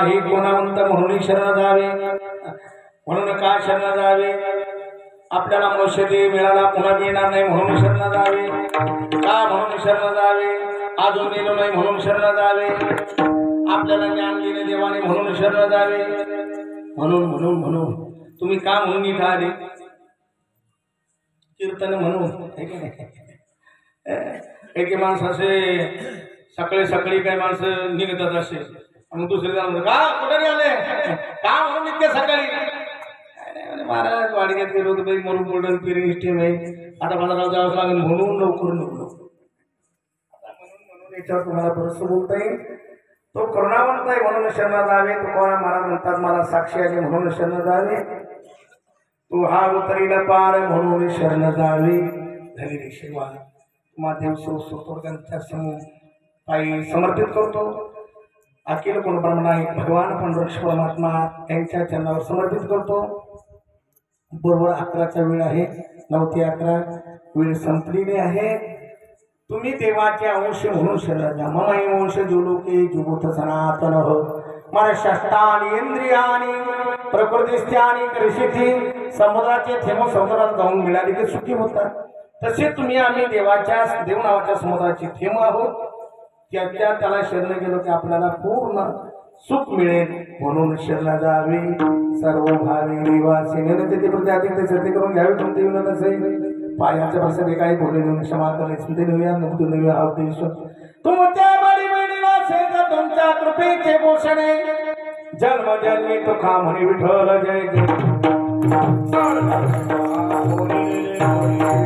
ही गुणवंत म्हणून शरण जावे म्हणून का शरण जावे आपल्याला मनुष्यदेह मिळाला पुन्हा मिळणार नाही म्हणून शरण जावे का म्हणून शरण जावे अजून गेलो नाही म्हणून शरण जावे आपल्याला ज्ञान दिले देवाने म्हणून शरण जावे म्हणून म्हणून म्हणून तुम्ही का म्हणून इथं आले कीर्तन म्हणून एक माणस असे सकाळी सकाळी काही माणसं निघतात असे मग दुसरे जण का कुठे आले का म्हणून इतक्या सकाळी महाराज वाडग्यात गेलो होतो बाई म्हणून बोलून फिरिंग स्टीम आहे आता मला राव जावं लागेल म्हणून लवकर निघलो आता म्हणून याच्यावर तुम्हाला बरंचसं बोलता येईल तो करुणावंत आहे म्हणून शरण जावे तो कोणा महाराज म्हणतात मला साक्षी आली म्हणून शरण जावे तू हा उतरीला पार म्हणून शरण जावे झाली रे शिवा माध्यम सुरग्यांच्या समूह पायी समर्पित करतो अखिल कोण ब्रह्मणा भगवान पंढरीश परमात्मा यांच्या चरणावर समर्पित करतो बरोबर 11चा वेळ आहे 9 ते 11 वेळ संपलेली आहे तुम्ही देवाचे अंश म्हणून शरण जा मम अंश जुलोके जुगुत सनातन हो मन शस्त्राणी इंद्रियाणी प्रकृतीस्थानी कृषिथी समुद्राचे थेंब समुद्रात जाऊन मिळाले की सुखी होतात तसे तुम्ही आम्ही देवाच्या देवनावाच्या समुद्राचे थेंब आहोत त्याला शरण गेलो की आपल्याला पूर्ण सुख मिळेल म्हणून शरण जावे सर्व भावी निवासी निरते प्रति अतिथ्य श्रद्धे करून घ्यावे तुमचे विनोद असेल पायाच्या प्रसंगी काही बोलले देऊन क्षमा करणे चिंते नव्या मुक्ती नव्या अवदेश तुमच्या बळी निवासे तुमच्या कृपेचे पोषणे जन्म जन्मी तो खा म्हणे विठ्ठल जय जय